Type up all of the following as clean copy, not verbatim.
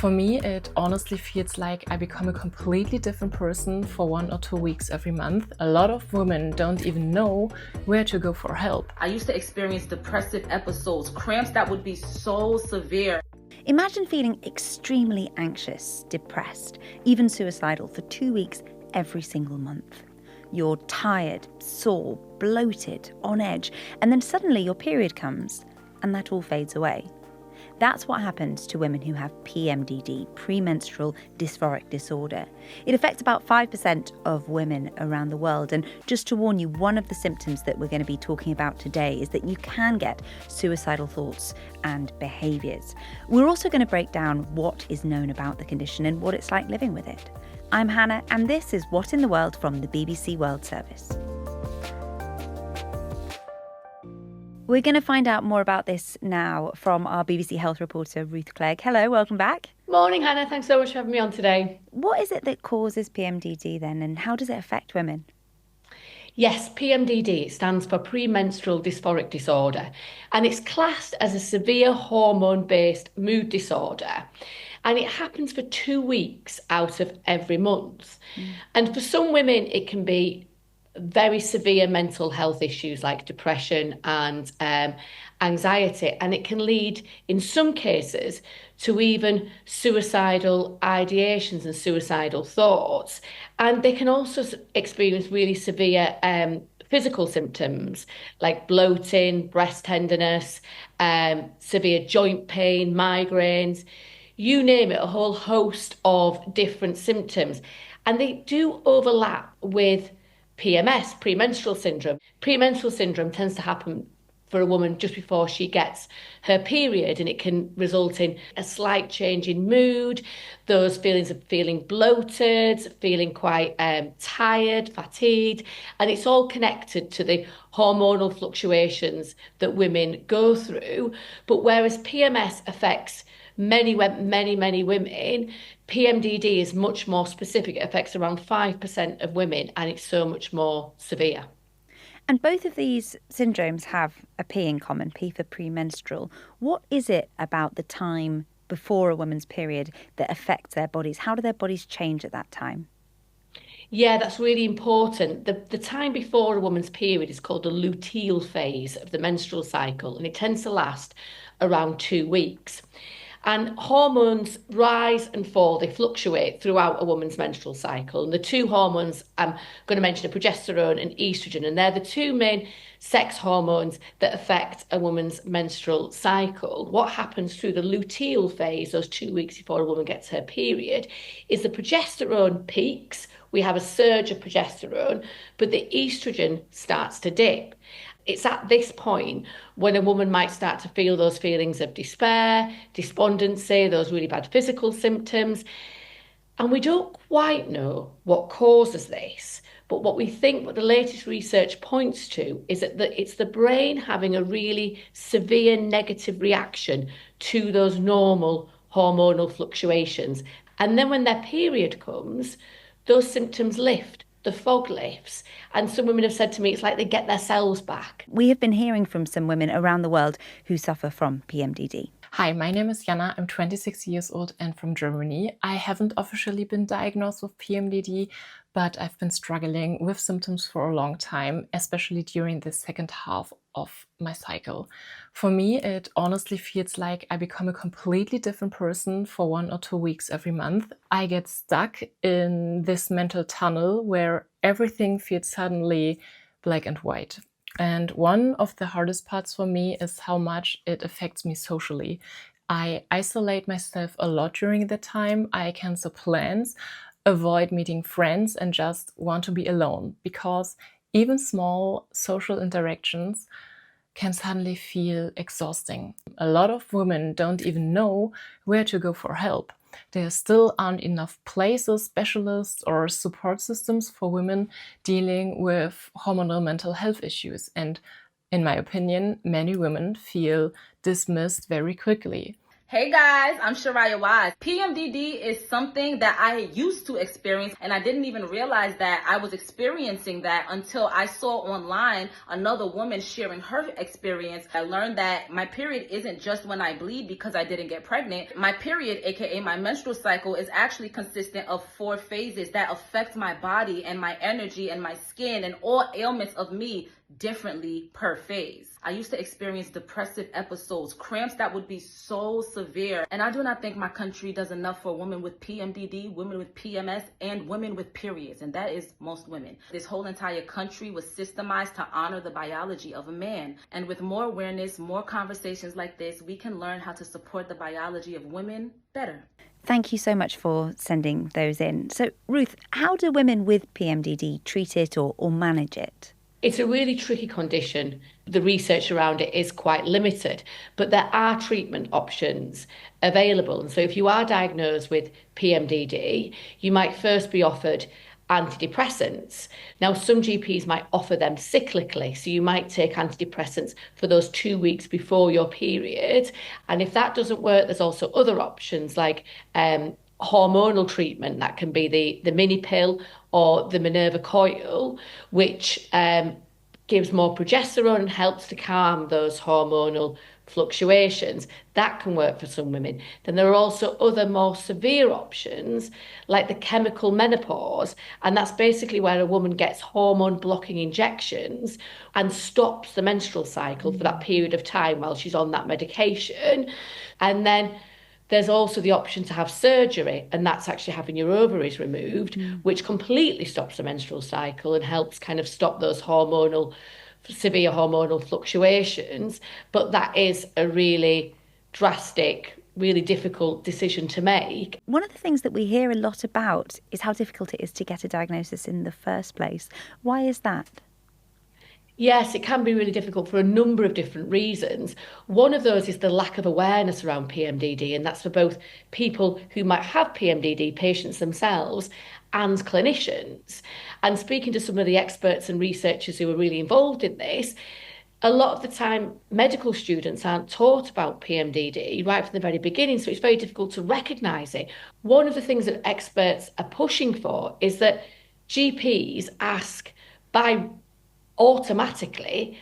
For me, it honestly feels like I become a completely different person for 1 or 2 weeks every month. A lot of women don't even know where to go for help. I used to experience depressive episodes, cramps that would be so severe. Imagine feeling extremely anxious, depressed, even suicidal for 2 weeks every single month. You're tired, sore, bloated, on edge, and then suddenly your period comes and that all fades away. That's what happens to women who have PMDD, premenstrual dysphoric disorder. It affects about 5% of women around the world. And just to warn you, one of the symptoms that we're going to be talking about today is that you can get suicidal thoughts and behaviours. We're also going to break down what is known about the condition and what it's like living with it. I'm Hannah, and this is What in the World from the BBC World Service. We're going to find out more about this now from our BBC Health reporter, Ruth Clegg. Hello, welcome back. Morning, Hannah. Thanks so much for having me on today. What is it that causes PMDD then, and how does it affect women? Yes, PMDD stands for premenstrual dysphoric disorder, and it's classed as a severe hormone-based mood disorder. And it happens for 2 weeks out of every month. And for some women, it can be very severe mental health issues like depression and anxiety, and it can lead in some cases to even suicidal ideations and suicidal thoughts. And they can also experience really severe physical symptoms like bloating, breast tenderness, severe joint pain, migraines, you name it, a whole host of different symptoms. And they do overlap with PMS, premenstrual syndrome. Premenstrual syndrome tends to happen for a woman just before she gets her period, and it can result in a slight change in mood, those feelings of feeling bloated, feeling quite tired, fatigued, and it's all connected to the hormonal fluctuations that women go through. But whereas PMS affects many women, PMDD is much more specific. It affects around 5% of women, and it's so much more severe. And both of these syndromes have a P in common, P for premenstrual. What is it about the time before a woman's period that affects their bodies? How do their bodies change at that time? Yeah, that's really important. The time before a woman's period is called the luteal phase of the menstrual cycle, and it tends to last around 2 weeks. And hormones rise and fall, they fluctuate throughout a woman's menstrual cycle. And the two hormones I'm going to mention are progesterone and estrogen, and they're the two main sex hormones that affect a woman's menstrual cycle. What happens through the luteal phase, those 2 weeks before a woman gets her period, is the progesterone peaks. We have a surge of progesterone, but the estrogen starts to dip. It's at this point when a woman might start to feel those feelings of despair, despondency, those really bad physical symptoms. And we don't quite know what causes this, but what we think, what the latest research points to, is that it's the brain having a really severe negative reaction to those normal hormonal fluctuations. And then when their period comes, those symptoms lift. The fog lifts, and some women have said to me it's like they get their cells back. We have been hearing from some women around the world who suffer from PMDD. Hi, my name is Jana. I'm 26 years old and from Germany. I haven't officially been diagnosed with PMDD, but I've been struggling with symptoms for a long time, especially during the second half of my cycle. For me, it honestly feels like I become a completely different person for 1 or 2 weeks every month. I get stuck in this mental tunnel where everything feels suddenly black and white. And one of the hardest parts for me is how much it affects me socially. I isolate myself a lot during the time. I cancel plans, avoid meeting friends, and just want to be alone, because even small social interactions can suddenly feel exhausting. A lot of women don't even know where to go for help. There still aren't enough places, specialists, or support systems for women dealing with hormonal mental health issues. And in my opinion, many women feel dismissed very quickly. Hey guys, I'm Shariah Wise. PMDD is something that I used to experience, and I didn't even realize that I was experiencing that until I saw online another woman sharing her experience. I learned that my period isn't just when I bleed because I didn't get pregnant. My period, aka my menstrual cycle, is actually consistent of 4 phases that affect my body and my energy and my skin and all ailments of me differently per phase. I used to experience depressive episodes, cramps that would be so severe. And I do not think my country does enough for women with PMDD, women with PMS, and women with periods. And that is most women. This whole entire country was systemized to honor the biology of a man. And with more awareness, more conversations like this, we can learn how to support the biology of women better. Thank you so much for sending those in. So, Ruth, how do women with PMDD treat it or manage it? It's a really tricky condition. The research around it is quite limited, but there are treatment options available. And so if you are diagnosed with PMDD, you might first be offered antidepressants. Now, some GPs might offer them cyclically. So you might take antidepressants for those 2 weeks before your period. And if that doesn't work, there's also other options like hormonal treatment. That can be the mini pill or the Minerva coil, which gives more progesterone and helps to calm those hormonal fluctuations. That can work for some women. Then there are also other more severe options like the chemical menopause, and that's basically where a woman gets hormone blocking injections and stops the menstrual cycle for that period of time while she's on that medication. And then there's also the option to have surgery, and that's actually having your ovaries removed, which completely stops the menstrual cycle and helps kind of stop those severe hormonal fluctuations. But that is a really drastic, really difficult decision to make. One of the things that we hear a lot about is how difficult it is to get a diagnosis in the first place. Why is that? Yes, it can be really difficult for a number of different reasons. One of those is the lack of awareness around PMDD, and that's for both people who might have PMDD, patients themselves, and clinicians. And speaking to some of the experts and researchers who are really involved in this, a lot of the time medical students aren't taught about PMDD right from the very beginning, so it's very difficult to recognise it. One of the things that experts are pushing for is that GPs ask automatically,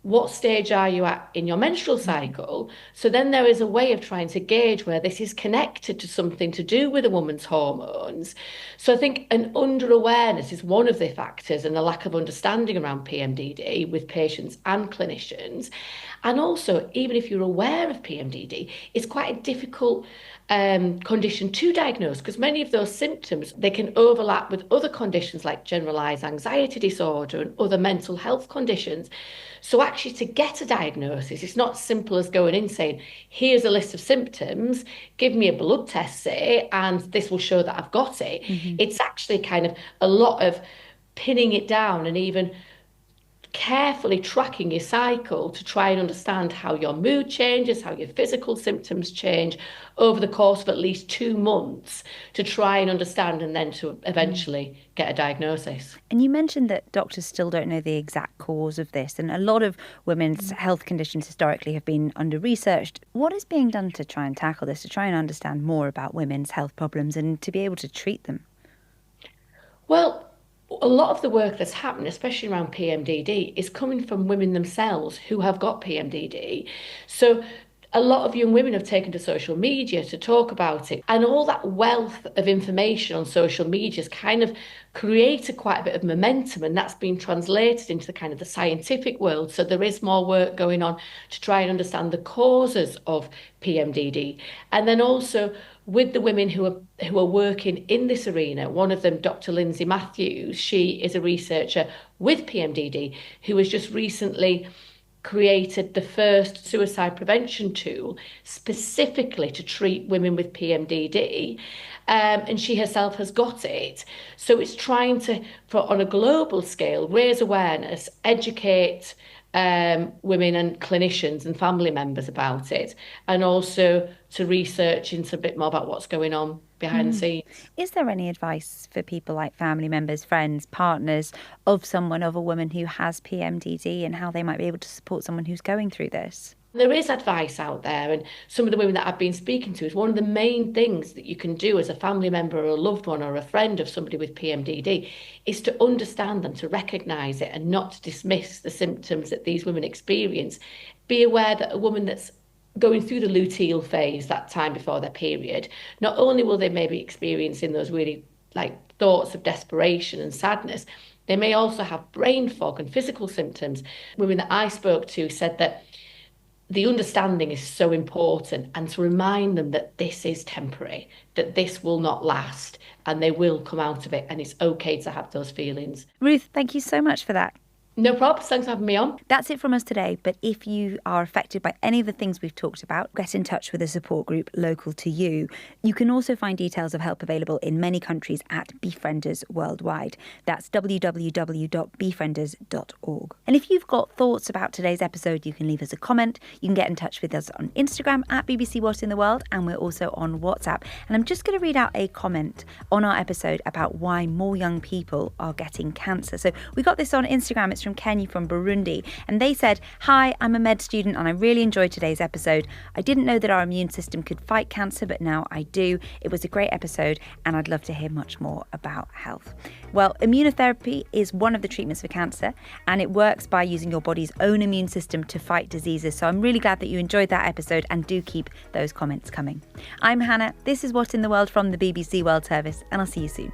what stage are you at in your menstrual cycle? So then there is a way of trying to gauge where this is connected to something to do with a woman's hormones. So I think an under-awareness is one of the factors, and the lack of understanding around PMDD with patients and clinicians. And also, even if you're aware of PMDD, it's quite a difficult condition to diagnose, because many of those symptoms, they can overlap with other conditions like generalized anxiety disorder and other mental health conditions. So actually, to get a diagnosis, it's not simple as going in saying, here's a list of symptoms, give me a blood test, say, and this will show that I've got it. It's actually kind of a lot of pinning it down and even carefully tracking your cycle to try and understand how your mood changes, how your physical symptoms change over the course of at least 2 months to try and understand, and then to eventually get a diagnosis. And you mentioned that doctors still don't know the exact cause of this, and a lot of women's health conditions historically have been under-researched. What is being done to try and tackle this, to try and understand more about women's health problems and to be able to treat them? Well, a lot of the work that's happened, especially around PMDD, is coming from women themselves who have got PMDD. So a lot of young women have taken to social media to talk about it, and all that wealth of information on social media has kind of created quite a bit of momentum, and that's been translated into the kind of the scientific world. So there is more work going on to try and understand the causes of PMDD. And then also with the women who are working in this arena, one of them, Dr. Lindsay Matthews, she is a researcher with PMDD who has just recently created the first suicide prevention tool specifically to treat women with PMDD, and she herself has got it. So it's trying to, on a global scale, raise awareness, educate women and clinicians and family members about it, and also to research into a bit more about what's going on behind the scenes. Is there any advice for people like family members, friends, partners of a woman who has PMDD, and how they might be able to support someone who's going through this? There is advice out there, and some of the women that I've been speaking to is one of the main things that you can do as a family member or a loved one or a friend of somebody with PMDD is to understand them, to recognise it and not to dismiss the symptoms that these women experience. Be aware that a woman that's going through the luteal phase, that time before their period, not only will they maybe experiencing those really thoughts of desperation and sadness, they may also have brain fog and physical symptoms. Women that I spoke to said that the understanding is so important, and to remind them that this is temporary, that this will not last, and they will come out of it, and it's okay to have those feelings. Ruth, thank you so much for that. No problem. Thanks for having me on. That's it from us today. But if you are affected by any of the things we've talked about, get in touch with a support group local to you. You can also find details of help available in many countries at Befrienders Worldwide. That's www.befrienders.org. And if you've got thoughts about today's episode, you can leave us a comment. You can get in touch with us on Instagram at BBC What in the World, and we're also on WhatsApp. And I'm just going to read out a comment on our episode about why more young people are getting cancer. So we got this on Instagram. It's from Kenny from Burundi, and they said, "Hi, I'm a med student and I really enjoyed today's episode. I didn't know that our immune system could fight cancer, but now I do. It was a great episode and I'd love to hear much more about health." Well, immunotherapy is one of the treatments for cancer, and it works by using your body's own immune system to fight diseases. So I'm really glad that you enjoyed that episode, and do keep those comments coming. I'm Hannah. This is What in the World from the BBC World Service, and I'll see you soon.